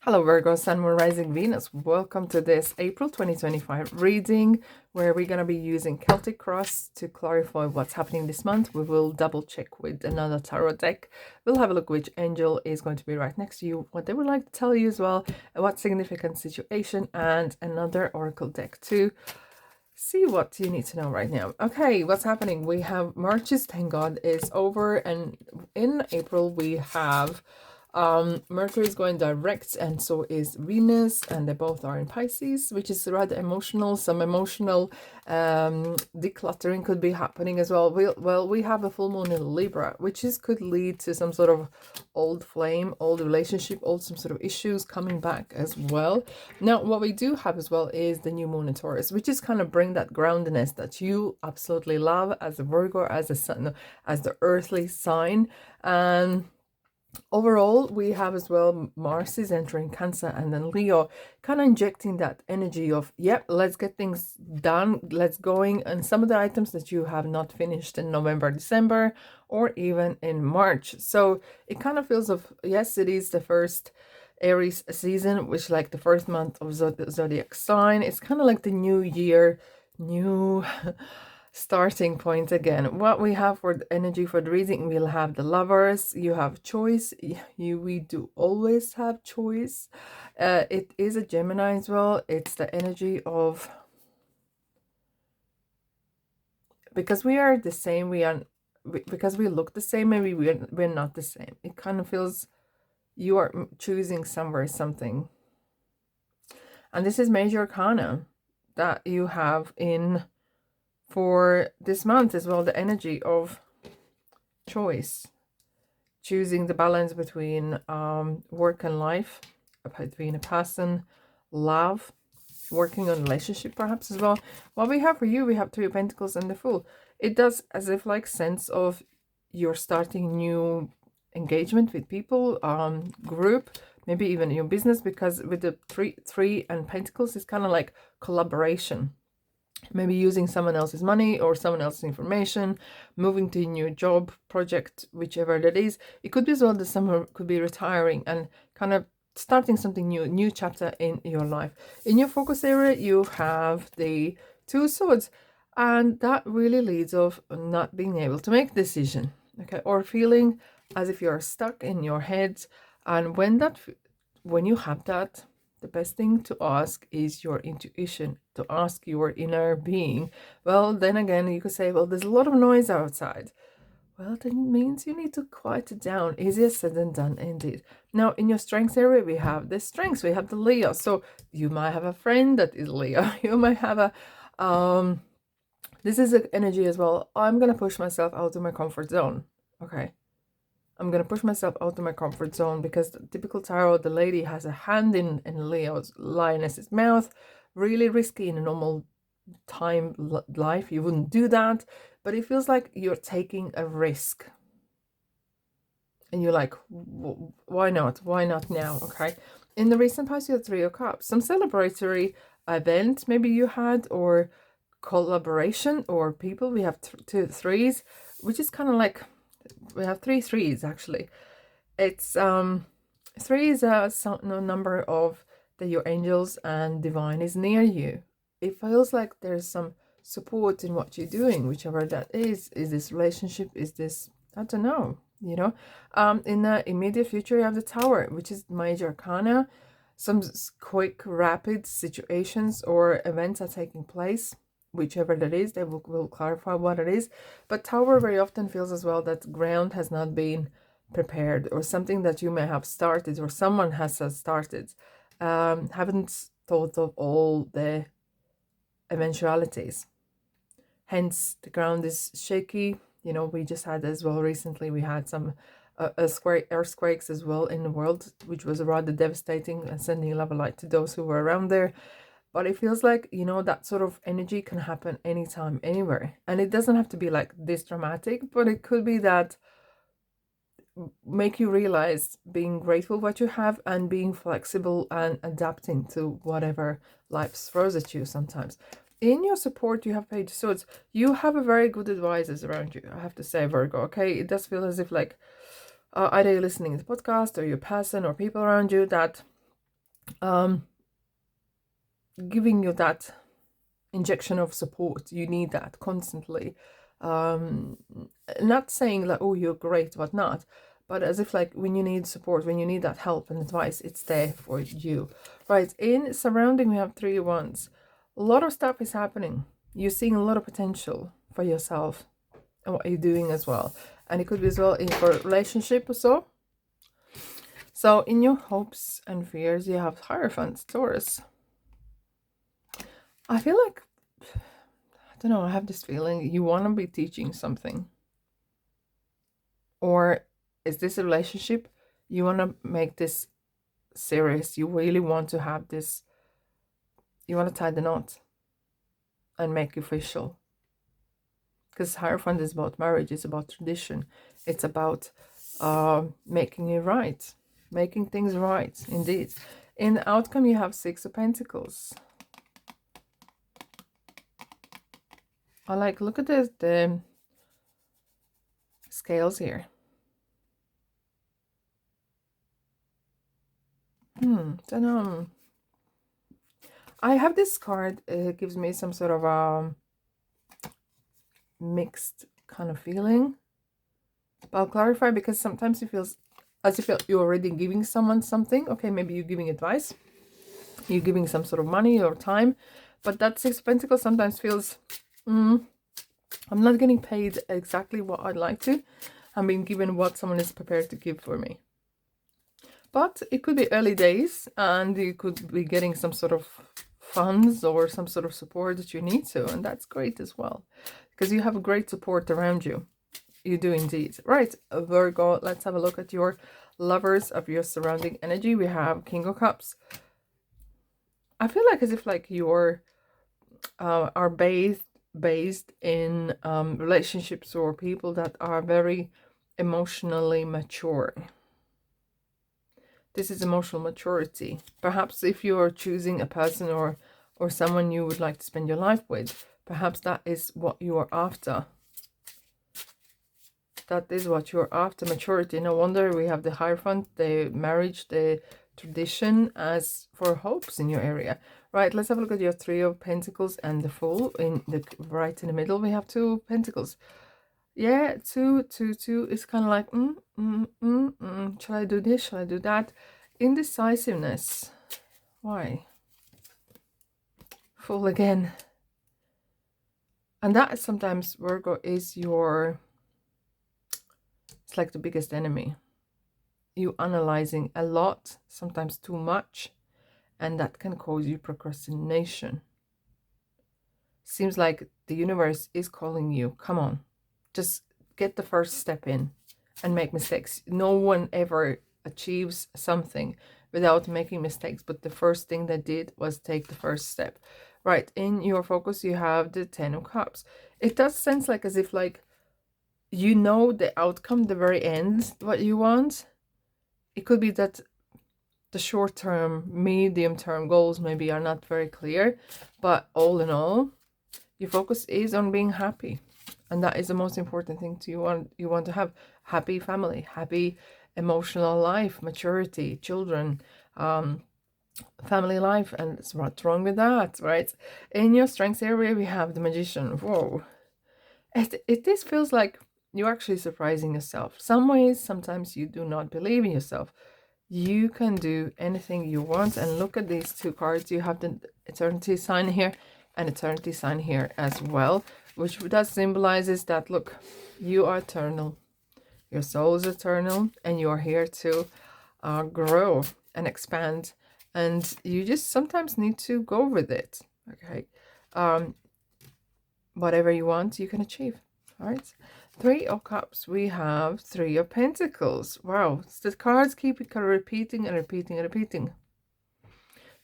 Hello Virgo, Sun, Moon, Rising, Venus. Welcome to this April 2025 reading where we're going to be using Celtic Cross to clarify what's happening this month. We will double check with another tarot deck. We'll have a look which angel is going to be right next to you, what they would like to tell you as well, and what significant situation, and another oracle deck to see what you need to know right now. Okay, what's happening? We have March's, thank God, is over, and in April we have Mercury is going direct, and so is Venus, and they both are in Pisces, which is rather emotional. Some emotional decluttering could be happening as well. We have a full moon in Libra, which could lead to some sort of old flame, old relationship, old some sort of issues coming back as well. Now, what we do have as well is the new moon in Taurus, which is kind of bring that groundedness that you absolutely love as a Virgo, as a sun, as the earthly sign. And overall, we have as well Mars is entering Cancer, and then Leo kind of injecting that energy of, yep, let's get things done, let's going. And some of the items that you have not finished in November, December, or even in March. So it kind of feels of, yes, it is the first Aries season, which like the first month of Zodiac sign. It's kind of like the new year, new starting point again. What we have for the energy for the reading, we'll have the Lovers. You have choice. We do always have choice. It is a Gemini as well. It's the energy of, because we are the same, because we look the same, maybe we're not the same. It kind of feels you are choosing somewhere something. And this is major arcana that you have in for this month as well, the energy of choice, choosing the balance between work and life, between a person, love, working on relationship perhaps as well. What we have for you, we have Three of Pentacles and the Fool. It does as if like sense of you're starting new engagement with people, group, maybe even your business, because with the three and Pentacles, it's kind of like collaboration. Maybe using someone else's money or someone else's information, moving to a new job, project, whichever that is. It could be as well that someone could be retiring and kind of starting something new chapter in your life. In your focus area, you have the Two of Swords, and that really leads off not being able to make a decision, okay, or feeling as if you're stuck in your head. And when you have that, the best thing to ask is your intuition, to ask your inner being. Well, then again, you could say, well, there's a lot of noise outside. Well, that means you need to quiet it down. Easier said than done, indeed. Now, in your strengths area, we have the strengths. We have the Leo. So you might have a friend that is Leo. You might have a... this is an energy as well. I'm going to push myself out of my comfort zone. Okay. I'm going to push myself out of my comfort zone, because the typical tarot, the lady has a hand in Leo's lioness's mouth. Really risky in a normal time life. You wouldn't do that. But it feels like you're taking a risk. And you're like, why not? Why not now? Okay. In the recent past, you had Three of Cups. Some celebratory event maybe you had, or collaboration, or people. We have two threes, which is kind of like, we have three threes actually. It's three is a number of that your angels and divine is near you. It feels like there's some support in what you're doing, whichever that is this relationship, is this, I don't know, you know. In the immediate future, you have the Tower, which is major arcana. Some quick rapid situations or events are taking place, whichever that is. They will clarify what it is. But Tower very often feels as well that ground has not been prepared, or something that you may have started, or someone has started, haven't thought of all the eventualities. Hence, the ground is shaky. You know, we just had as well recently, we had some earthquakes as well in the world, which was rather devastating, and sending love and light to those who were around there. But it feels like, you know, that sort of energy can happen anytime, anywhere. And it doesn't have to be like this dramatic, but it could be that make you realize being grateful what you have, and being flexible and adapting to whatever life throws at you sometimes. In your support, you have Page of Swords. You have a very good advisors around you, I have to say, Virgo, okay? It does feel as if like either you're listening to the podcast, or your person or people around you that giving you that injection of support. You need that constantly. Not saying like, oh, you're great, whatnot, but as if like when you need support, when you need that help and advice, it's there for you. Right, in surrounding, we have 3 wands. A lot of stuff is happening. You're seeing a lot of potential for yourself and what you're doing as well. And it could be as well in for a relationship or so. So in your hopes and fears, you have Hierophant, Taurus. I feel like, I don't know, I have this feeling you want to be teaching something. Or is this a relationship? You want to make this serious. You really want to have this, you want to tie the knot and make it official. Because Hierophant is about marriage, it's about tradition. It's about making it right. Making things right, indeed. In the outcome, you have 6 of Pentacles. I like, look at the scales here. Don't know. I have this card. It gives me some sort of mixed kind of feeling. But I'll clarify, because sometimes it feels as if you're already giving someone something. Okay, maybe you're giving advice. You're giving some sort of money or time. But that 6 of Pentacles sometimes feels, I'm not getting paid exactly what I'd like to. I'm being given what someone is prepared to give for me. But it could be early days, and you could be getting some sort of funds or some sort of support that you need to. And that's great as well, because you have a great support around you. You do indeed. Right, Virgo, let's have a look at your lovers of your surrounding energy. We have King of Cups. I feel like as if like you're are based in relationships or people that are very emotionally mature. This is emotional maturity. Perhaps if you're choosing a person or someone you would like to spend your life with, perhaps that is what you are after. That is what you're after, maturity. No wonder we have the Hierophant, the marriage, the tradition as for hopes in your area. Right, let's have a look at your 3 of Pentacles and the Fool. In the right in the middle, we have 2 Pentacles. Yeah, 2, 2, 2. It's kind of like, shall I do this? Shall I do that? Indecisiveness. Why? Fool again. And that is sometimes, Virgo, is your... It's like the biggest enemy. You analyzing a lot, sometimes too much, and that can cause you procrastination. Seems like the universe is calling you. Come on, just get the first step in and make mistakes. No one ever achieves something without making mistakes, but the first thing they did was take the first step. Right, in your focus, you have the 10 of Cups. It does sense like as if like, you know the outcome, the very end, what you want. It could be that the short-term, medium-term goals maybe are not very clear, but all in all, your focus is on being happy. And that is the most important thing to you. You want to have happy family, happy emotional life, maturity, children, family life, and what's wrong with that, right? In your strengths area, we have the Magician. Whoa. This feels like you're actually surprising yourself. Some ways, sometimes you do not believe in yourself. You can do anything you want. And look at these 2 cards. You have the Eternity sign here and Eternity sign here as well, which does symbolizes that, look, you are eternal. Your soul is eternal, and you are here to grow and expand. And you just sometimes need to go with it. Okay. Whatever you want, you can achieve. All right. 3 of Cups, we have 3 of Pentacles. Wow, the cards keep repeating and repeating and repeating.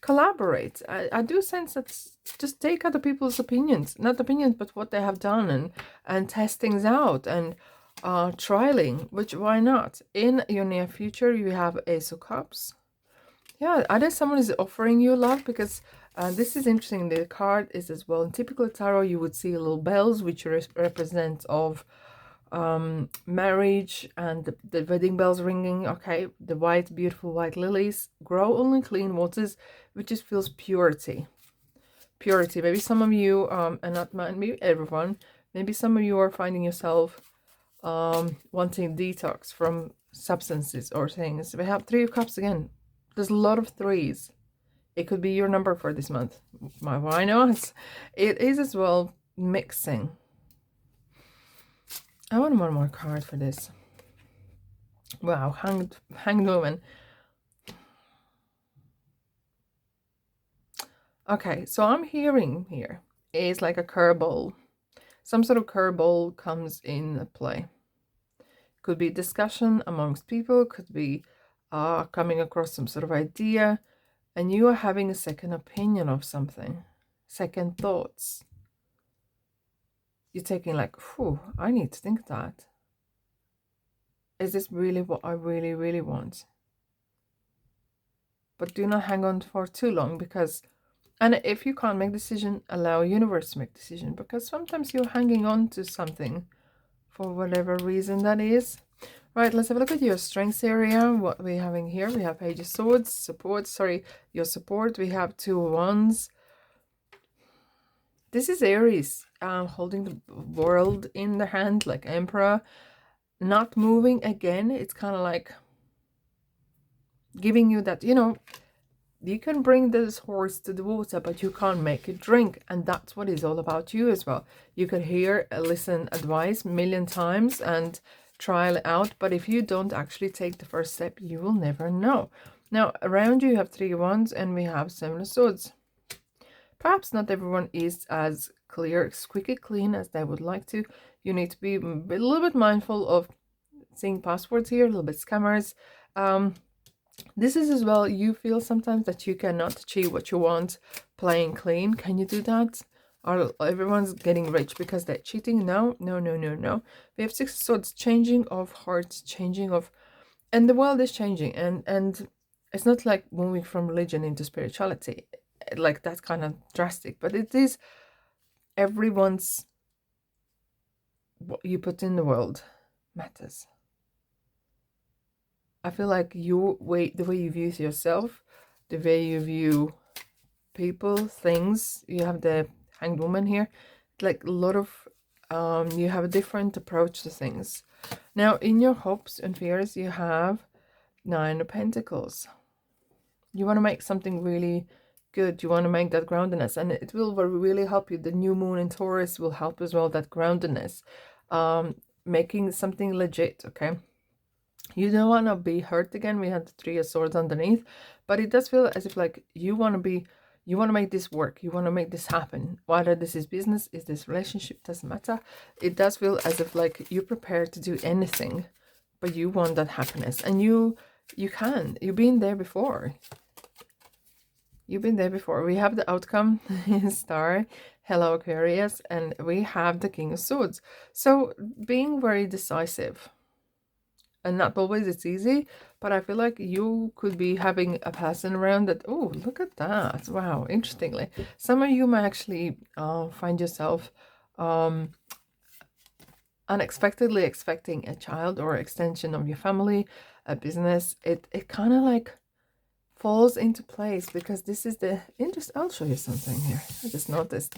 Collaborate. I do sense that just take other people's opinions. Not opinions, but what they have done and test things out and trialing, which why not? In your near future, you have Ace of Cups. Yeah, either someone is offering you love, because this is interesting. The card is as well. In typical tarot, you would see little bells, which represent of marriage and the wedding bells ringing. Okay, the white, beautiful white lilies grow only clean waters, which just feels purity. Purity. Maybe some of you, and not maybe everyone, maybe some of you are finding yourself wanting detox from substances or things. We have Three of Cups again. There's a lot of threes. It could be your number for this month. Why not? It is as well mixing. I want one more card for this. Wow, hanged woman. Okay, so I'm hearing here is like a curveball. Some sort of curveball comes in play. Could be discussion amongst people, could be coming across some sort of idea, and you are having a second opinion of something, second thoughts. You're taking like, whew, I need to think that. Is this really what I really, really want? But do not hang on for too long, because, and if you can't make decision, allow universe to make decision, because sometimes you're hanging on to something for whatever reason that is. Right, let's have a look at your strengths area. What we're having here, we have Page of Swords, support, sorry, your support. We have Two of Wands. This is Aries, holding the world in the hand, like Emperor, not moving again. It's kind of like giving you that, you know, you can bring this horse to the water, but you can't make it drink. And that's what it's all about you as well. You could hear, listen, advice a million times and trial it out. But if you don't actually take the first step, you will never know. Now, around you have Three of Wands and we have Seven of Swords. Perhaps not everyone is as clear, squeaky clean as they would like to. You need to be a little bit mindful of seeing passwords here, a little bit scammers. This is as well, you feel sometimes that you cannot achieve what you want playing clean. Can you do that? Or everyone's getting rich because they're cheating? No, no, no, no, no. We have Six of Swords, changing of hearts, changing of, and the world is changing, and it's not like moving from religion into spirituality, like that kind of drastic, but it is everyone's, what you put in the world matters. I feel like the way you view yourself, the way you view people, things, you have the Hanged Woman here, like a lot of, you have a different approach to things. Now, in your hopes and fears, you have Nine of Pentacles. You want to make something really good. You want to make that groundedness, and it will really help you. The new moon in Taurus will help as well, that groundedness, making something legit, okay? You don't want to be hurt again. We had the Three of Swords underneath, but it does feel as if like you want to make this work. You want to make this happen. Whether this is business, is this relationship, doesn't matter. It does feel as if like you're prepared to do anything, but you want that happiness, and you can. You've been there before. You've been there before. We have the outcome star, hello Aquarius, and we have the King of Swords. So being very decisive. And not always it's easy, but I feel like you could be having a person around that, oh, look at that. Wow, interestingly. Some of you might actually find yourself unexpectedly expecting a child or extension of your family, a business. It kind of like falls into place, because this is the interest. I'll show you something here. I just noticed.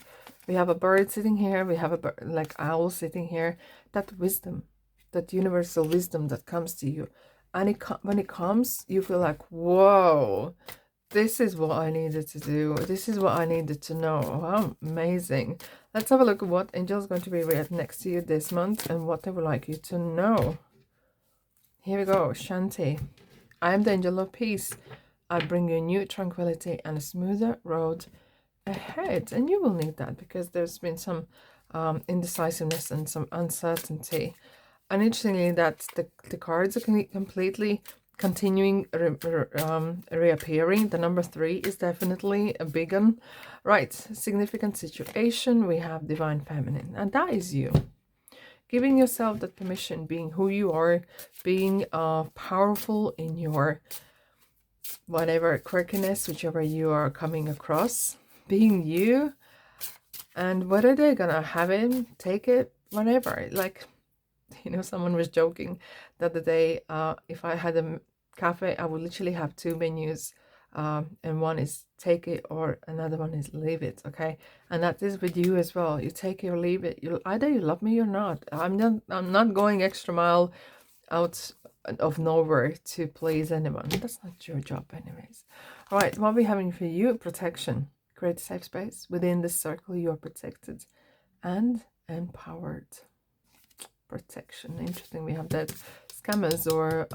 We have a bird sitting here. We have a bird, like owl sitting here. That wisdom, that universal wisdom that comes to you, and when it comes, you feel like, whoa, this is what I needed to do. This is what I needed to know. Wow, amazing. Let's have a look at what angel is going to be right next to you this month and what they would like you to know. Here we go. Shanti. I am the angel of peace. I bring you new tranquility and a smoother road ahead. And you will need that, because there's been some indecisiveness and some uncertainty. And interestingly, that the cards are completely continuing, reappearing. The number 3 is definitely a big one. Right, significant situation. We have Divine Feminine, and that is you. Giving yourself that permission, being who you are, being powerful in your whatever quirkiness, whichever you are coming across, being you. And whether they're gonna have it, take it, whatever, like, You know, someone was joking the other day, if I had a cafe, I would literally have two menus, and one is take it or another one is leave it, okay? And that is with you as well. You take it or leave it. You either you love me or not. I'm not going extra mile out of nowhere to please anyone. That's not your job anyways. All right, what are we having for you? Protection. Create a safe space. Within this circle, you are protected and empowered. Protection. Interesting. We have that scammers or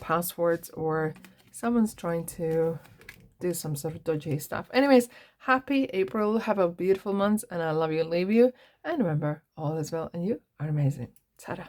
passwords, or someone's trying to do some sort of dodgy stuff. Anyways, happy April. Have a beautiful month, and I love you and leave you. And remember, all is well, and you are amazing. Ta-da.